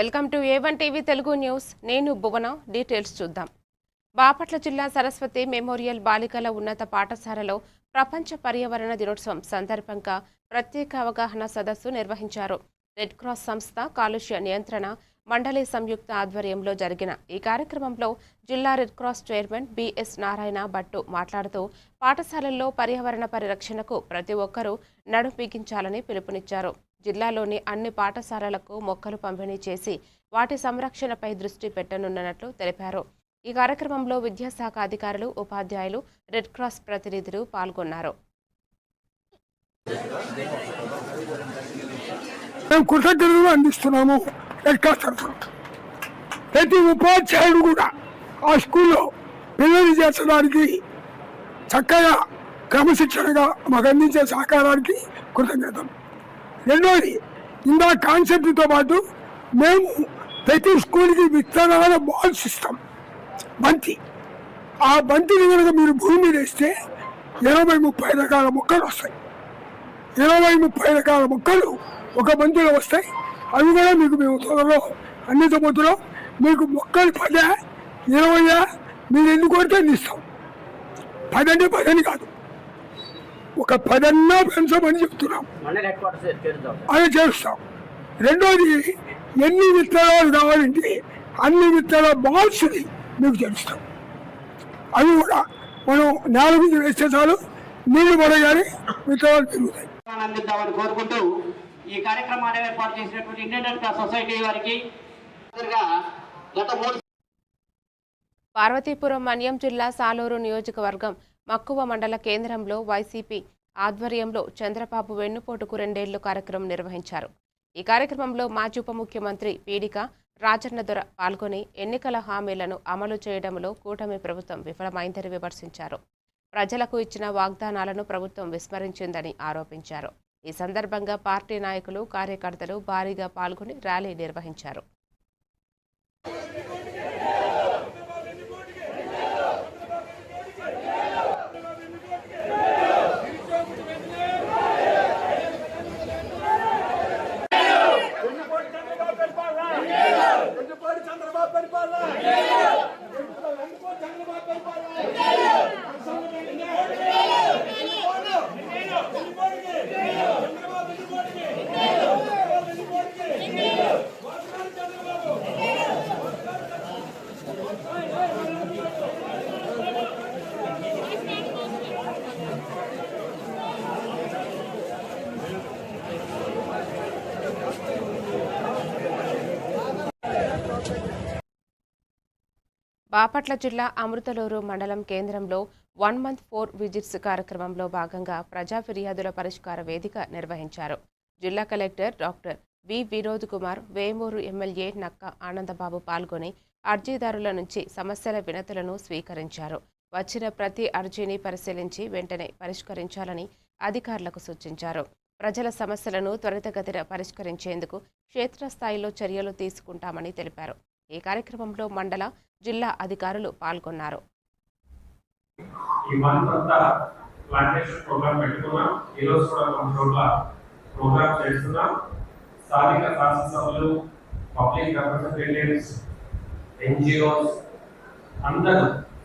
Welcome to A1 TV Telugu news. నేను భువన. Details చూద్దాం. బాపట్ల జిల్లా సరస్వతి మెమోరియల్ బాలికల ఉన్నత పాఠశాలలో ప్రపంచ పర్యావరణ దినోత్సవం సందర్భంగా ప్రత్యేక అవగాహన సదస్సు నిర్వహించారు. రెడ్ క్రాస్ సంస్థ కాలుష్య నియంత్రణ మండలి సంయుక్త ఆధ్వర్యంలో జరిగిన ఈ కార్యక్రమంలో జిల్లా Red Cross chairman BS Narayana Bhattu మాట్లాడుతూ పాఠశాలల్లో పర్యావరణ పరిరక్షణకు ప్రతి ఒక్కరూ నడుం బిగించాలని పిలుపునిచ్చారు. జిల్లాలోని అన్ని పాఠశాలలకు మొక్కలు పంపిణీ చేసి వాటి సంరక్షణపై దృష్టి పెట్టనున్నట్లు తెలిపారు. ఈ కార్యక్రమంలో విద్యాశాఖ అధికారులు, ఉపాధ్యాయులు, రెడ్ క్రాస్ ప్రతినిధులు పాల్గొన్నారు. కృతజ్ఞతలు అందిస్తున్నాము. ప్రతి ఉపాధ్యాయుడు కూడా ఆ స్కూల్లో పిల్లలు చేర్చడానికి చక్కగా క్రమశిక్షణగా మాకు అందించే సహకారానికి కృతజ్ఞతలు. రెండోది, ఇందా కాన్సెప్ట్తో పాటు మేము ప్రతి స్కూల్కి విత్తనాల బాల్స్ ఇస్తాం. బంతి, ఆ బంతిని కనుక మీరు భూమి మీద వేస్తే 20-30 రకాల మొక్కలు వస్తాయి. 20-30 రకాల మొక్కలు ఒక బంతిలో వస్తాయి. అవి కూడా మీకు మేము త్వరలో అందించబోతులో మీకు మొక్కలు 10-20 మీరు ఎన్ని కొడితే ఇస్తాం. 10 అంటే 10 కాదు, ఒక 10 పెంచమని చెప్తున్నాం, అది చేస్తాం. రెండోది, ఎన్ని విత్తనాలు కావాలంటే అన్ని విత్తనాల బాల్స్ని మీకు తెలుస్తాం. అవి కూడా మనం నేల మీద వేస్తే చాలు, నీళ్లు పడగానే విత్తనాలు పెరుగుతాయి. అందిద్దామని కోరుకుంటూ ఈ కార్యక్రమాన్ని ఏర్పాటు చేసినటువంటి ఇండియన్ రెడ్ క్రాస్ సొసైటీ వారికి పార్వతీపురం మన్యం జిల్లా సాలూరు నియోజకవర్గం మక్కువ మండల కేంద్రంలో వైసీపీ ఆధ్వర్యంలో చంద్రబాబు వెన్నుపోటుకు 2 ఏళ్లు కార్యక్రమం నిర్వహించారు. ఈ కార్యక్రమంలో మాజీ ఉప ముఖ్యమంత్రి పీడిక రాజన్న దొర పాల్గొని ఎన్నికల హామీలను అమలు చేయడంలో కూటమి ప్రభుత్వం విఫలమైందని విమర్శించారు. ప్రజలకు ఇచ్చిన వాగ్దానాలను ప్రభుత్వం విస్మరించిందని ఆరోపించారు. ఈ సందర్భంగా పార్టీ నాయకులు, కార్యకర్తలు భారీగా పాల్గొని ర్యాలీ నిర్వహించారు. బాపట్ల జిల్లా అమృతలూరు మండలం కేంద్రంలో 1 month 4 విజిట్స్ కార్యక్రమంలో భాగంగా ప్రజా ఫిర్యాదుల పరిష్కార వేదిక నిర్వహించారు. జిల్లా collector doctor V Vinod Kumar, Vemuru MLA నక్క ఆనందబాబు పాల్గొని అర్జీదారుల నుంచి సమస్యల వినతులను స్వీకరించారు. వచ్చిన ప్రతి అర్జీని పరిశీలించి వెంటనే పరిష్కరించాలని అధికారులకు సూచించారు. ప్రజల సమస్యలను త్వరితగతిన పరిష్కరించేందుకు క్షేత్రస్థాయిలో చర్యలు తీసుకుంటామని తెలిపారు. ఈ కార్యక్రమంలో మండల, జిల్లా అధికారులు పాల్గొన్నారు.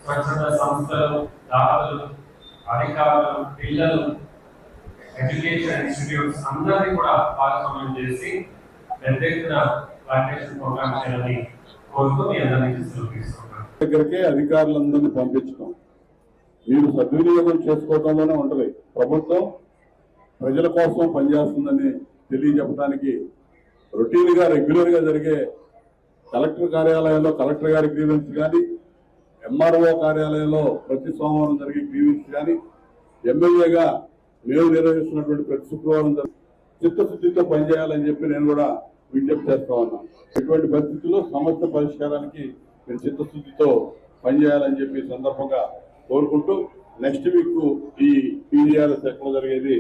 స్వచ్ఛత సంస్థలు, దాతలు, అధికారులు, పిల్లలు, ఎడ్యుకేషన్ ఇన్స్టిట్యూట్స్ అందరినీ కూడా భాగస్వామ్యం చేసి పెద్ద ఎత్తున ప్లాంటేషన్ ప్రోగ్రామ్ చేయాలని కోరుతూ మీ అందరినీ తీసుకుంటున్నాను. దగ్గరికే అధికారులందరినీ పంపించడం మీరు సద్వినియోగం చేసుకోవడంలోనే ఉంటుంది. ప్రభుత్వం ప్రజల కోసం పనిచేస్తుందని తెలియజెప్పడానికి రొటీన్గా రెగ్యులర్గా జరిగే కలెక్టర్ కార్యాలయంలో కలెక్టర్ గారి గ్రీవెన్స్ కానీ, ఎంఆర్ఓ కార్యాలయంలో ప్రతి సోమవారం జరిగే గ్రీవెన్స్ కానీ, ఎమ్మెల్యేగా మేము నిర్వహిస్తున్నటువంటి ప్రతి శుక్రవారం చిత్తశుద్ధితో పనిచేయాలని చెప్పి నేను కూడా విజ్ఞప్తి చేస్తా ఉన్నాను. ఇటువంటి పరిస్థితుల్లో సమస్య పరిష్కారానికి మీరు చిత్తశుద్ధితో పనిచేయాలని చెప్పి సందర్భంగా కోరుకుంటూ నెక్స్ట్ వీక్ ఈ పీజీఆర్ శాఖలో జరిగేది.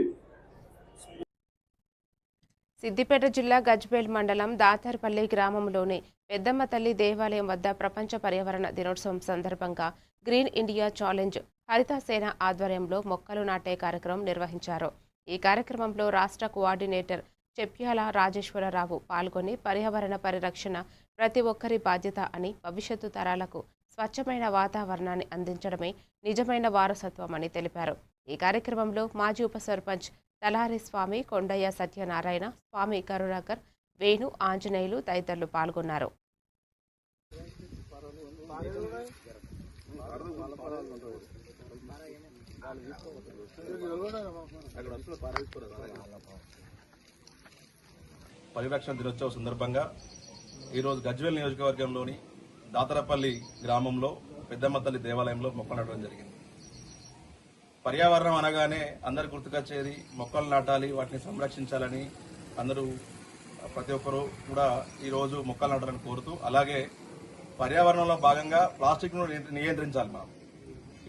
సిద్దిపేట జిల్లా గజ్వేల్ మండలం దాతర్పల్లి గ్రామంలోని పెద్దమ్మ తల్లి దేవాలయం వద్ద ప్రపంచ పర్యావరణ దినోత్సవం సందర్భంగా గ్రీన్ ఇండియా ఛాలెంజ్ హరితసేన ఆధ్వర్యంలో మొక్కలు నాటే కార్యక్రమం నిర్వహించారు. ఈ కార్యక్రమంలో రాష్ట్ర కోఆర్డినేటర్ చెప్యాల రాజేశ్వరరావు పాల్గొని పర్యావరణ పరిరక్షణ ప్రతి ఒక్కరి బాధ్యత అని, భవిష్యత్తు తరాలకు స్వచ్ఛమైన వాతావరణాన్ని అందించడమే నిజమైన వారసత్వం అని తెలిపారు. ఈ కార్యక్రమంలో మాజీ ఉప సర్పంచ్ తలారి స్వామి, కొండయ్య సత్యనారాయణ, స్వామి కరుణాకర్, వేణు, ఆంజనేయులు తదితరులు పాల్గొన్నారు. పరిరక్షణ దినోత్సవ సందర్భంగా ఈరోజు గజ్వేల్ నియోజకవర్గంలోని దాతరపల్లి గ్రామంలో పెద్దమ్మ తల్లి దేవాలయంలో మొక్కలు నాటడం జరిగింది. పర్యావరణం అనగానే అందరు గుర్తుకొచ్చేది మొక్కలు నాటాలి, వాటిని సంరక్షించాలని అందరూ ప్రతి ఒక్కరూ కూడా ఈరోజు మొక్కలు నాటాలని కోరుతూ, అలాగే పర్యావరణంలో భాగంగా ప్లాస్టిక్ను నియంత్రించాలి. మనం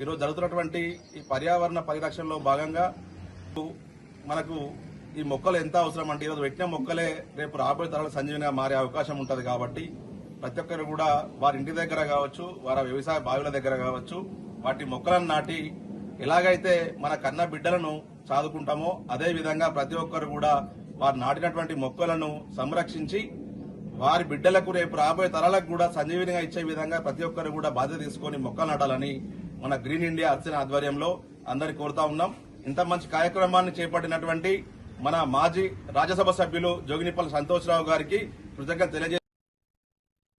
ఈరోజు జరుగుతున్నటువంటి ఈ పర్యావరణ పరిరక్షణలో భాగంగా మనకు ఈ మొక్కలు ఎంత అవసరం అంటే ఈరోజు పెట్టిన మొక్కలే రేపు రాబోయే తరాలకు సంజీవనిగా మారే అవకాశం ఉంటుంది. కాబట్టి ప్రతి ఒక్కరు కూడా వారి ఇంటి దగ్గర కావచ్చు, వారి వ్యవసాయ బావిల దగ్గర కావచ్చు, వాటి మొక్కలను నాటి ఎలాగైతే మన కన్న బిడ్డలను సాదుకుంటామో అదే విధంగా ప్రతి ఒక్కరు కూడా వారు నాటినటువంటి మొక్కలను సంరక్షించి వారి బిడ్డలకు రేపు రాబోయే తరాలకు కూడా సంజీవనిగా ఇచ్చే విధంగా ప్రతి ఒక్కరు కూడా బాధ్యత తీసుకొని మొక్కలు నాటాలని మన గ్రీన్ ఇండియా అర్చన ఆధ్వర్యంలో అందరినీ కోరుతా ఉన్నాం. ఇంత మంచి కార్యక్రమాన్ని చేపట్టినటువంటి మన మాజీ రాజ్యసభ సభ్యులు జోగినిపల్లి సంతోష్రావు గారికి కృతజ్ఞతలు తెలియజేస్తారు.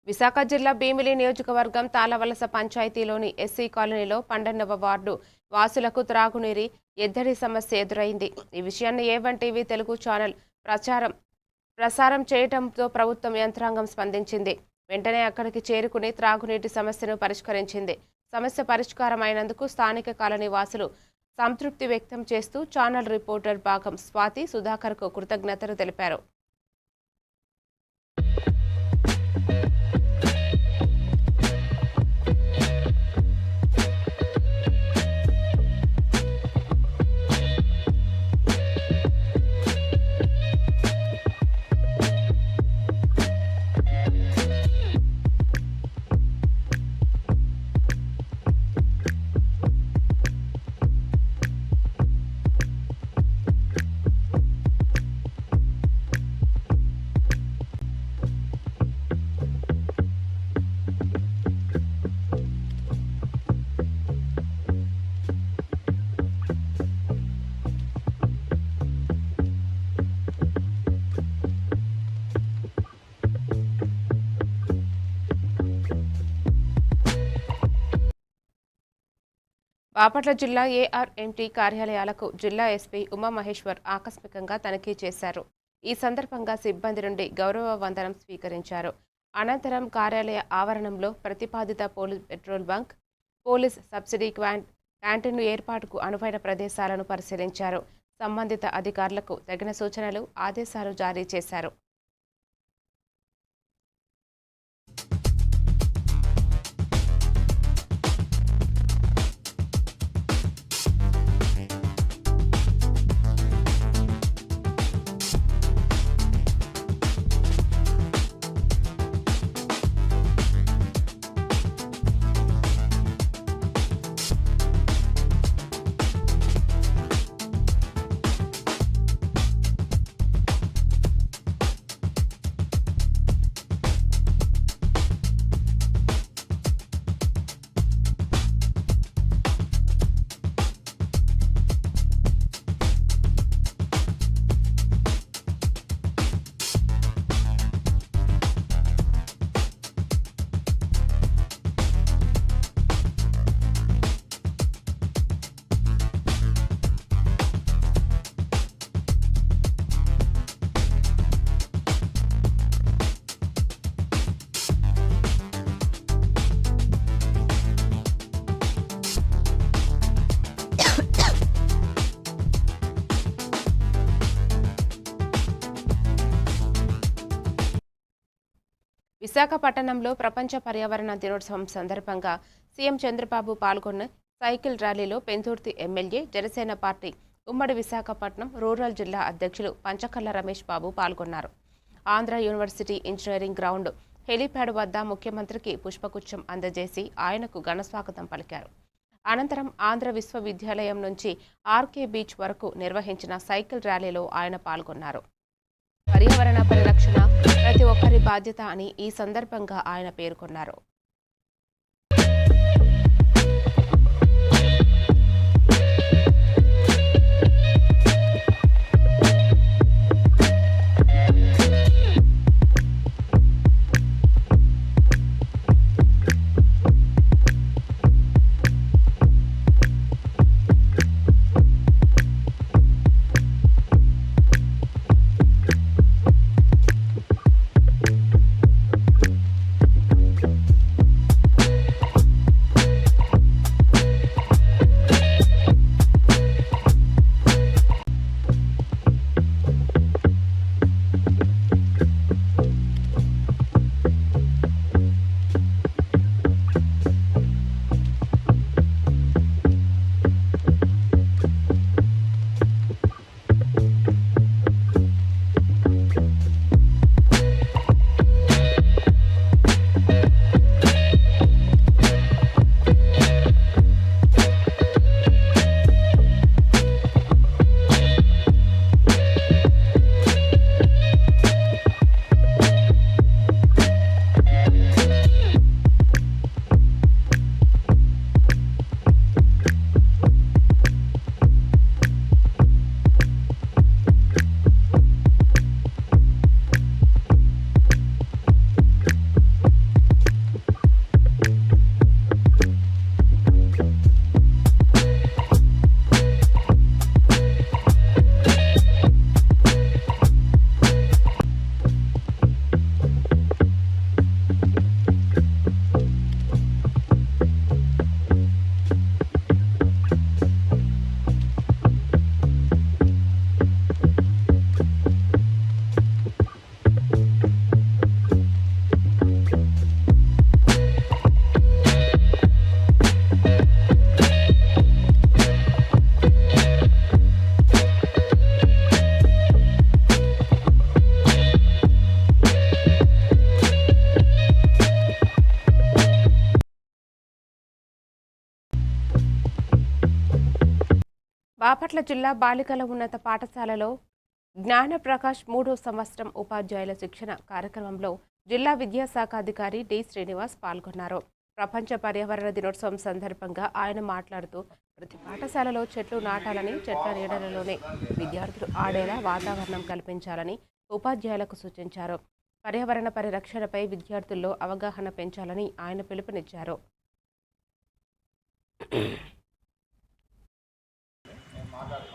విశాఖ జిల్లా భీమిలి నియోజకవర్గం తాళవలస పంచాయతీలోని ఎస్సీ కాలనీలో 12వ వార్డు వాసులకు త్రాగునీరు ఎద్దడి సమస్య ఎదురైంది. ఈ విషయాన్ని ఏవన్ టీవీ తెలుగు ఛానల్ ప్రసారం చేయడంతో ప్రభుత్వం యంత్రాంగం స్పందించింది. వెంటనే అక్కడికి చేరుకుని త్రాగునీటి సమస్యను పరిష్కరించింది. సమస్య పరిష్కారం అయినందుకు స్థానిక కాలనీ వాసులు సంతృప్తి వ్యక్తం చేస్తూ ఛానల్ రిపోర్టర్ భాగం స్వాతి సుధాకర్కు కృతజ్ఞతలు తెలిపారు. బాపట్ల జిల్లా ఏఆర్ఎంటీ కార్యాలయాలకు జిల్లా ఎస్పీ ఉమామహేశ్వర్ ఆకస్మికంగా తనిఖీ చేశారు. ఈ సందర్భంగా సిబ్బంది నుండి గౌరవ వందనం స్వీకరించారు. అనంతరం కార్యాలయ ఆవరణంలో ప్రతిపాదిత police petrol bunk, police subsidy canteen ఏర్పాటుకు అనువైన ప్రదేశాలను పరిశీలించారు. సంబంధిత అధికారులకు తగిన సూచనలు, ఆదేశాలు జారీ చేశారు. విశాఖపట్నంలో ప్రపంచ పర్యావరణ దినోత్సవం సందర్భంగా సీఎం చంద్రబాబు పాల్గొన్న సైకిల్ ర్యాలీలో పెందుర్తి ఎమ్మెల్యే, జనసేన పార్టీ ఉమ్మడి విశాఖపట్నం రూరల్ జిల్లా అధ్యక్షులు పంచకర్ల రమేష్ బాబు పాల్గొన్నారు. Andhra university engineering ground helipad వద్ద ముఖ్యమంత్రికి పుష్పగుచ్చం అందజేసి ఆయనకు ఘనస్వాగతం పలికారు. అనంతరం ఆంధ్ర విశ్వవిద్యాలయం నుంచి ఆర్కే బీచ్ వరకు నిర్వహించిన సైకిల్ ర్యాలీలో ఆయన పాల్గొన్నారు. పర్యావరణ పరిరక్షణ ప్రతి ఒక్కరి బాధ్యత అని ఈ సందర్భంగా ఆయన పేర్కొన్నారు. బాపట్ల జిల్లా బాలికల ఉన్నత పాఠశాలలో జ్ఞానప్రకాష్ 3వ సంవత్సరం ఉపాధ్యాయుల శిక్షణ కార్యక్రమంలో జిల్లా విద్యాశాఖ అధికారి డి శ్రీనివాస్ పాల్గొన్నారు. ప్రపంచ పర్యావరణ దినోత్సవం సందర్భంగా ఆయన మాట్లాడుతూ ప్రతి పాఠశాలలో చెట్లు నాటాలని, చెట్ల నీడలలోనే విద్యార్థులు ఆడేలా వాతావరణం కల్పించాలని ఉపాధ్యాయులకు సూచించారు. పర్యావరణ పరిరక్షణపై విద్యార్థుల్లో అవగాహన పెంచాలని ఆయన పిలుపునిచ్చారు.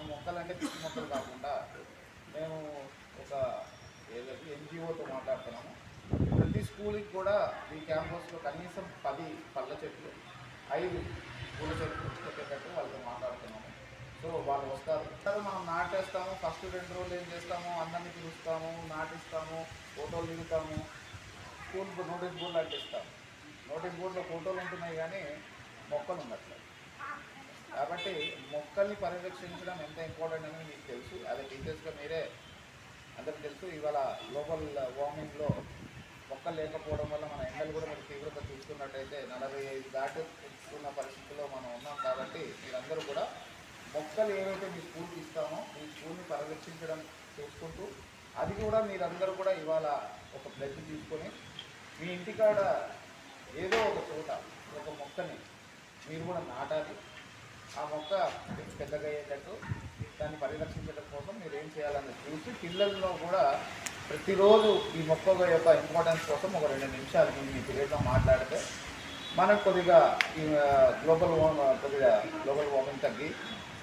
మొక్కలంటే పిచ్చి మొక్కలు కాకుండా మేము ఒక ఎన్జిఓతో మాట్లాడుతున్నాము. ప్రతి స్కూల్కి కూడా ఈ క్యాంపస్లో కనీసం 10 పళ్ళ చెట్లు, 5 పూల చెట్లు పెట్టేటట్టు వాళ్ళతో మాట్లాడుతున్నాము. సో వాళ్ళు వస్తారు, మనం నాటేస్తాము. ఫస్ట్ 2 రోజులు ఏం చేస్తాము, అందరినీ పిలుస్తాము, నాటిస్తాము, ఫోటోలు దిగుతాము, స్కూల్ నోటీస్ బోర్డులు అంటిస్తాము. నోటీస్ బోర్డులో ఫోటోలు ఉంటున్నాయి కానీ మొక్కలు ఉండట్లేదు. కాబట్టి మొక్కల్ని పరిరక్షించడం ఎంత ఇంపార్టెంట్ అని మీకు తెలుసు. అదే టీచర్స్గా మీరే అందరికీ తెలుసు. ఇవాళ గ్లోబల్ వార్మింగ్లో మొక్కలు లేకపోవడం వల్ల మన ఎండలు కూడా మీరు తీవ్రత చూసుకున్నట్టయితే 45 దాటుతున్న పరిస్థితుల్లో మనం ఉన్నాం. కాబట్టి మీరందరూ కూడా మొక్కలు ఏవైతే మీ స్కూల్కి ఇస్తామో మీ స్కూల్ని పరిరక్షించడం చూసుకుంటూ, అది కూడా మీరందరూ కూడా ఇవాళ ఒక ప్లెడ్జ్ తీసుకొని మీ ఇంటికాడ ఏదో ఒక చోట ఒక మొక్కని మీరు కూడా నాటాలి. ఆ మొక్క పెద్దగా అయ్యేటట్టు దాన్ని పరిరక్షించడం కోసం మీరు ఏం చేయాలని చూసి పిల్లల్లో కూడా ప్రతిరోజు ఈ మొక్క యొక్క ఇంపార్టెన్స్ కోసం ఒక 2 నిమిషాలు మీ పీరియడ్లో మాట్లాడితే మనకు కొద్దిగా ఈ గ్లోబల్ వార్మింగ్ తగ్గి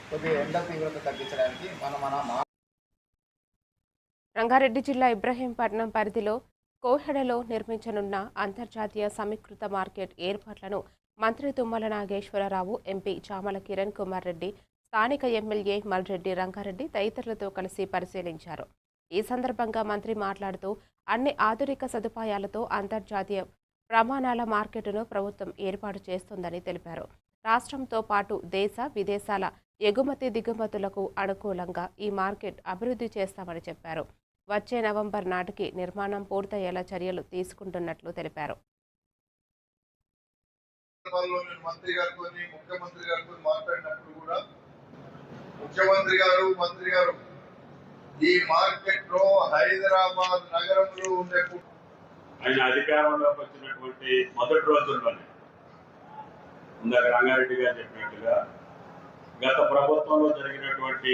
కొద్దిగా ఎండ తీవ్రత తగ్గించడానికి మన రంగారెడ్డి జిల్లా ఇబ్రహీంపట్నం పరిధిలో కోహెడలో నిర్మించనున్న అంతర్జాతీయ సమీకృత మార్కెట్ ఏర్పాట్లను మంత్రి తుమ్మల నాగేశ్వరరావు, ఎంపీ చామల కిరణ్ కుమార్ రెడ్డి, స్థానిక ఎమ్మెల్యే మల్రెడ్డి రంగారెడ్డి తదితరులతో కలిసి పరిశీలించారు. ఈ సందర్భంగా మంత్రి మాట్లాడుతూ అన్ని ఆధునిక సదుపాయాలతో అంతర్జాతీయ ప్రమాణాల మార్కెట్ను ప్రభుత్వం ఏర్పాటు చేస్తుందని తెలిపారు. రాష్ట్రంతో పాటు దేశ విదేశాల ఎగుమతి దిగుమతులకు అనుకూలంగా ఈ మార్కెట్ అభివృద్ధి చేస్తామని చెప్పారు. వచ్చే నవంబర్ నాటికి నిర్మాణం పూర్తయ్యేలా చర్యలు తీసుకుంటున్నట్లు తెలిపారు. మంత్రి గారితో ముఖ్యమంత్రి గారితో మాట్లాడినప్పుడు కూడా ముఖ్యమంత్రి గారు మంత్రి గారు ఈ మార్కెట్ లో హైదరాబాద్ నగరంలో ఉండే ఆయన అధికారంలోకి వచ్చినటువంటి మొదటి రోజుల్లోనే ఇందాక రంగారెడ్డి గారు చెప్పినట్టుగా గత ప్రభుత్వంలో జరిగినటువంటి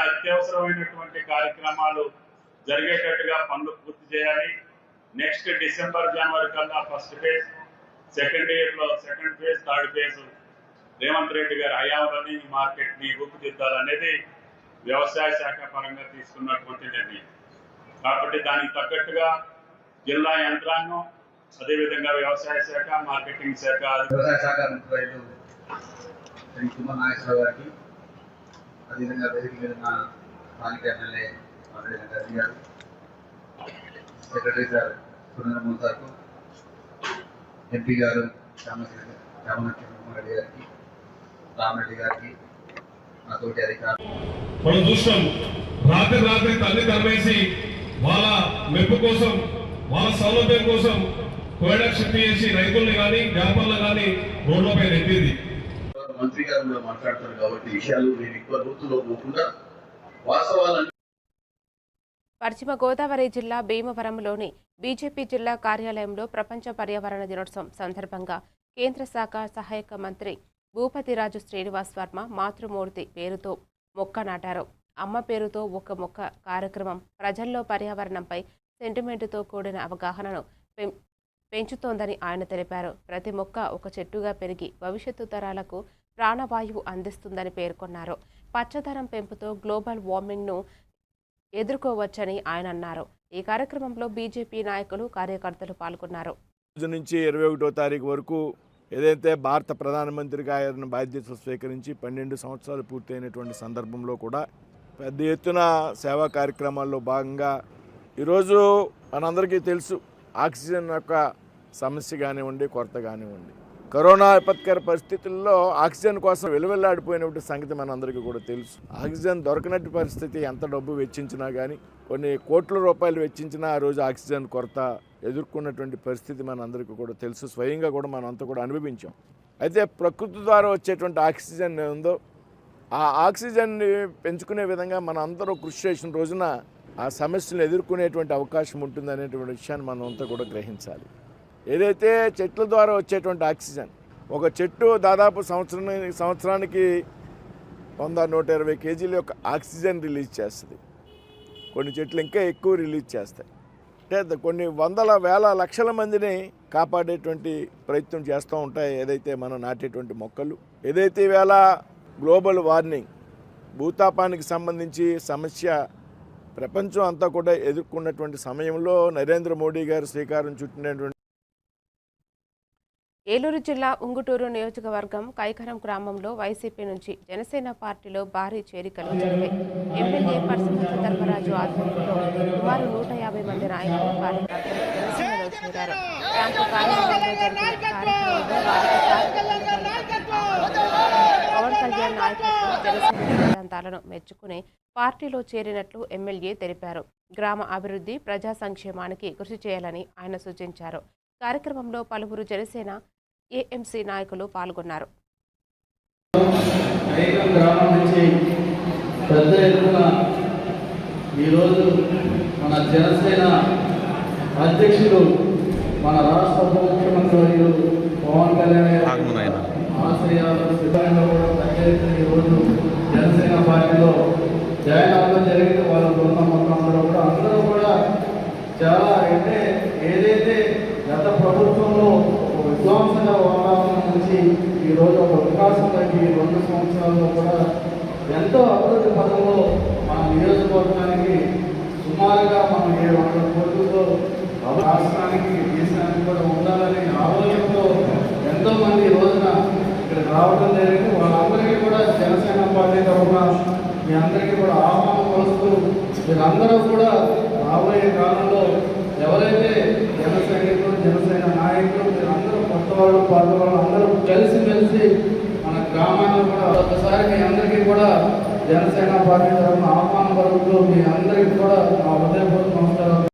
అత్యవసరమైనటువంటి కార్యక్రమాలు జరిగేటట్టుగా పనులు పూర్తి చేయాలి. నెక్స్ట్ డిసెంబర్ జనవరి కల్లా first phase, second phase, third phase Revanth Reddy గారి హయాంలోని ఈ మార్కెట్ ని రూపుదిద్దాలనేది వ్యవసాయ శాఖ పరంగా తీసుకున్నటువంటి నిర్ణయం. కాబట్టి దానికి తగ్గట్టుగా జిల్లా యంత్రాంగం, అదేవిధంగా వ్యవసాయ శాఖ, మార్కెటింగ్ శాఖ, వ్యవసాయ శాఖ మంత్రులు శ్రీ కుమార్ నాగేశ్వరరావు గారికి, అదేవిధంగా వేదిక మీద ఉన్న స్థానిక ఎమ్మెల్యే రెడ్డి గారు, సెక్రటరీ సార్ సురేంద్రమోహన్ సార్కు, ఎంపీ గారు రెడ్డి గారికి, రామరెడ్డి గారికి, నా తోటి అధికారులు. మనం చూస్తాం రాత్రి తల్లి తరవేసి వాళ్ళ మెప్పు కోసం, వాళ్ళ సౌలభ్యం కోసం కోయడానికి షిఫ్ట్ చేసి రైతుల్ని కానీ వ్యాపారులు కానీ రోడ్లపై నెట్టింది. మంత్రి గారు కూడా మాట్లాడతారు కాబట్టి విషయాలు నేను ఎక్కువ లోతులో పోకుండా వాస్తవాలను. పశ్చిమ గోదావరి జిల్లా భీమవరంలోని బీజేపీ జిల్లా కార్యాలయంలో ప్రపంచ పర్యావరణ దినోత్సవం సందర్భంగా కేంద్ర శాఖ సహాయక మంత్రి భూపతిరాజు శ్రీనివాస్ వర్మ మాతృమూర్తి పేరుతో మొక్క నాటారు. అమ్మ పేరుతో ఒక మొక్క కార్యక్రమం ప్రజల్లో పర్యావరణంపై సెంటిమెంటుతో కూడిన అవగాహనను పెంచుతోందని ఆయన తెలిపారు. ప్రతి మొక్క ఒక చెట్టుగా పెరిగి భవిష్యత్తు తరాలకు ప్రాణవాయువు అందిస్తుందని పేర్కొన్నారు. పచ్చదనం పెంపుతో గ్లోబల్ వార్మింగ్ను ఎదుర్కోవచ్చని ఆయన అన్నారు. ఈ కార్యక్రమంలో బీజేపీ నాయకులు, కార్యకర్తలు పాల్గొన్నారు. నుంచి 21వ తారీఖు వరకు ఏదైతే భారత ప్రధానమంత్రిగా ఆయన బాధ్యతలు స్వీకరించి 12 సంవత్సరాలు పూర్తయినటువంటి సందర్భంలో కూడా పెద్ద ఎత్తున సేవా కార్యక్రమాల్లో భాగంగా ఈరోజు మనందరికీ తెలుసు ఆక్సిజన్ యొక్క సమస్య కానివ్వండి, కొరత కానివ్వండి, కరోనా విపత్కర పరిస్థితుల్లో ఆక్సిజన్ కోసం వెలువెల్లాడిపోయినటువంటి సంగతి మనందరికీ కూడా తెలుసు. ఆక్సిజన్ దొరకనట్టు పరిస్థితి, ఎంత డబ్బు వెచ్చించినా కానీ, కొన్ని కోట్ల రూపాయలు వెచ్చించినా ఆ రోజు ఆక్సిజన్ కొరత ఎదుర్కొన్నటువంటి పరిస్థితి మనందరికీ కూడా తెలుసు. స్వయంగా కూడా మనం అంతా కూడా అనుభవించాం. అయితే ప్రకృతి ద్వారా వచ్చేటువంటి ఆక్సిజన్ ఉందో ఆ ఆక్సిజన్ని పెంచుకునే విధంగా మన అందరూ కృషి చేసిన రోజున ఆ సమస్యలను ఎదుర్కొనేటువంటి అవకాశం ఉంటుంది అనేటువంటి విషయాన్ని మనం అంతా కూడా గ్రహించాలి. ఏదైతే చెట్ల ద్వారా వచ్చేటువంటి ఆక్సిజన్, ఒక చెట్టు దాదాపు సంవత్సరానికి 100-120 కేజీల యొక్క ఆక్సిజన్ రిలీజ్ చేస్తుంది. కొన్ని చెట్లు ఇంకా ఎక్కువ రిలీజ్ చేస్తాయి. అంటే కొన్ని వందల వేల లక్షల మందిని కాపాడేటువంటి ప్రయత్నం చేస్తూ ఉంటాయి ఏదైతే మనం నాటేటువంటి మొక్కలు. ఏదైతే ఈవేళ గ్లోబల్ వార్మింగ్, భూతాపానికి సంబంధించి సమస్య ప్రపంచం అంతా కూడా ఎదుర్కొన్నటువంటి సమయంలో నరేంద్ర మోడీ గారు శ్రీకారం చుట్టినటువంటి ఏలూరు జిల్లా ఉంగుటూరు నియోజకవర్గం కైకరం గ్రామంలో వైసీపీ నుంచి జనసేన పార్టీలో భారీ చేరికలు జరిగాయి. ఎమ్మెల్యే పర్సమతి ధర్మరాజు ఆధ్వర్యంలో సుమారు 150 మంది నాయకులు, కార్యకర్తలు జనసేనలో చేరారు. క్యాంపు కార్యాలయంలో జరిగిన కార్యక్రమంలో పవన్ కళ్యాణ్ నాయకత్వం, జనసేన సిద్ధాంతాలను మెచ్చుకుని పార్టీలో చేరినట్లు ఎమ్మెల్యే తెలిపారు. గ్రామ అభివృద్ధి, ప్రజా సంక్షేమానికి కృషి చేయాలని ఆయన సూచించారు. కార్యక్రమంలో పలువురు జనసేన ఏఎంసీ నాయకులు పాల్గొన్నారు. గ్రామం నుంచి పెద్ద ఎత్తున ఈరోజు మన జనసేన అధ్యక్షులు, మన రాష్ట్ర ఉప ముఖ్యమంత్రి వర్యులు పవన్ కళ్యాణ్ ఆశ్రయాలు సిద్ధంగా కూడా పెద్ద ఎత్తున ఈరోజు జనసేన పార్టీలో జాయిన్ అవ్వడం జరిగింది. వాళ్ళ బృందం మొత్తం అందరూ కూడా చాలా, అంటే ఏదైతే గత ప్రభుత్వంలో విధ్వంసంగా వాతావరణం నుంచి ఈరోజు ఒక వికాసం తగ్గి 2 సంవత్సరాల్లో కూడా ఎంతో అభివృద్ధి పదంలో మన నియోజకవర్గానికి సుమారుగా మనం 700 కోట్లతో రాష్ట్రానికి, దేశానికి కూడా ఉండాలని ఆలోచనతో ఎంతోమంది ఈ రోజున ఇక్కడ రావడం జరిగింది. వాళ్ళందరికీ కూడా జనసేన పార్టీ తరఫున మీ అందరికీ కూడా ఆహ్వానం పలుస్తూ, మీరందరూ కూడా రాబోయే కాలంలో ఎవరైతే జన సైనికులు, జనసేన నాయకులు, మీరందరూ కొత్త వాళ్ళు, పాత వాళ్ళు అందరూ కలిసిమెలిసి మన గ్రామాన్ని కూడా ఒకసారి మీ అందరికీ కూడా జనసేన పార్టీ తరఫున ఆహ్వానం పలుకుతూ మీ అందరికీ కూడా నా హృదయపూర్వక నమస్కారాలు.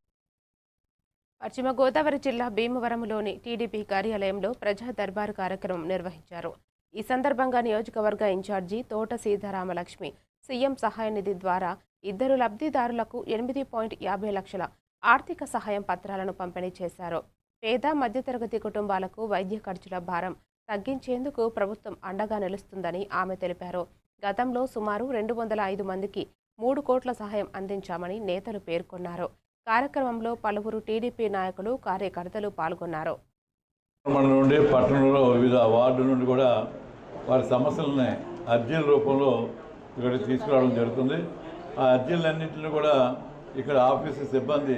పశ్చిమ గోదావరి జిల్లా భీమవరంలోని టీడీపీ కార్యాలయంలో ప్రజా దర్బారు కార్యక్రమం నిర్వహించారు. ఈ సందర్భంగా నియోజకవర్గ ఇన్ఛార్జి తోట సీతారామలక్ష్మి సీఎం సహాయ నిధి ద్వారా 2 లబ్ధిదారులకు 8.50 లక్షల ఆర్థిక సహాయం పత్రాలను పంపిణీ చేశారు. పేద మధ్యతరగతి కుటుంబాలకు వైద్య ఖర్చుల భారం తగ్గించేందుకు ప్రభుత్వం అండగా నిలుస్తుందని ఆమె తెలిపారు. గతంలో సుమారు 205 మందికి 3 కోట్ల సహాయం అందించామని నేతలు పేర్కొన్నారు. కార్యక్రమంలో పలువురు టీడీపీ నాయకులు, కార్యకర్తలు పాల్గొన్నారు. మండలం నుండి పట్టణంలో వివిధ వార్డు నుండి కూడా వారి సమస్యలని అర్జీల రూపంలో ఇక్కడికి తీసుకురావడం జరుగుతుంది. ఆ అర్జీలన్నింటినీ కూడా ఇక్కడ ఆఫీసు సిబ్బంది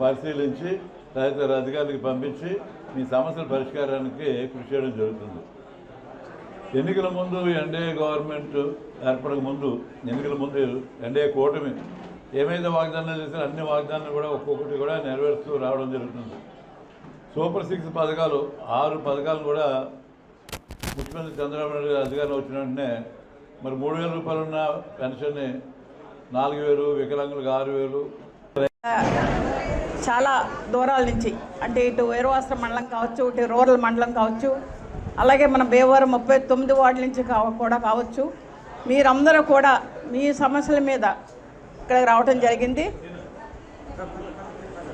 పరిశీలించి తదితర అధికారులకు పంపించి మీ సమస్యల పరిష్కారానికి కృషి చేయడం జరుగుతుంది. ఎన్నికల ముందు ఎన్డీఏ గవర్నమెంట్ ఏర్పడక ముందు ఎన్డీఏ కూటమి ఏమైతే వాగ్దానాలు చేశారో అన్ని వాగ్దానాలు కూడా ఒక్కొక్కటి కూడా నెరవేరుస్తూ రావడం జరుగుతుంది. సూపర్ 6 పథకాలు 6 పథకాలు కూడా ముఖ్యమంత్రి చంద్రబాబు నాయుడు గారు అధికారం వచ్చిన వెంటనే మరి 3,000 రూపాయలు ఉన్న పెన్షన్ని 4,000, వికలాంగులకు 6,000. చాలా దూరాల నుంచి అంటే ఇటు వీరవాసరం మండలం కావచ్చు, ఇటు రూరల్ మండలం కావచ్చు, అలాగే మన భీమవరం 39 వార్డుల నుంచి కూడా కావచ్చు, మీరందరూ కూడా మీ సమస్యల మీద ఇక్కడికి రావడం జరిగింది.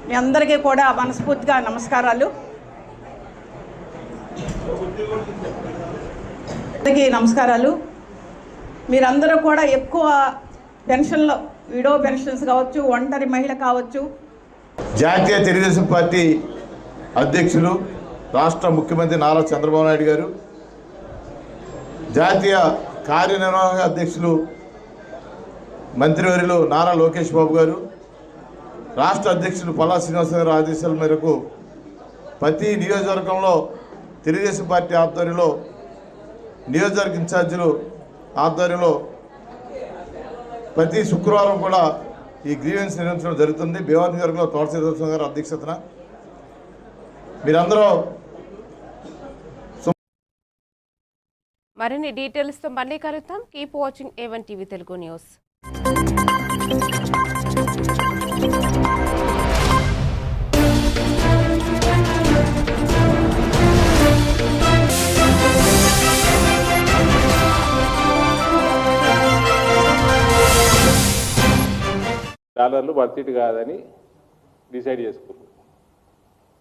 మీ అందరికీ కూడా మనస్ఫూర్తిగా నమస్కారాలు. మీరందరూ కూడా ఎక్కువ పెన్షన్లు, విడో పెన్షన్స్ కావచ్చు, ఒంటరి మహిళ కావచ్చు. జాతీయ తెలుగుదేశం పార్టీ అధ్యక్షులు రాష్ట్ర ముఖ్యమంత్రి నారా చంద్రబాబు నాయుడు గారు, జాతీయ కార్యనిర్వాహక అధ్యక్షులు మంత్రివర్యులు నారా లోకేష్ బాబు గారు, రాష్ట్ర అధ్యక్షులు పల్లా శ్రీనివాస గారి ఆదేశాల మేరకు ప్రతి నియోజకవర్గంలో తెలుగుదేశం పార్టీ ఆధ్వర్యంలో, నియోజకవర్గ ఇన్ఛార్జీలు ఆధ్వర్యంలో ప్రతి శుక్రవారం కూడా ఈ గ్రీవెన్స్ నిర్వహించడం జరుగుతుంది. భీమవరం నియోజకవర్గంలో తోట శ్రీనివాస గారి అధ్యక్షతన మీరందరూ. మరిన్ని డీటెయిల్స్తో మళ్ళీ కలుద్దాం. Keep watching A1 TV Telugu news. డాలర్లు వర్త్ ఇట్ కాదని డిసైడ్ చేసుకున్నాం.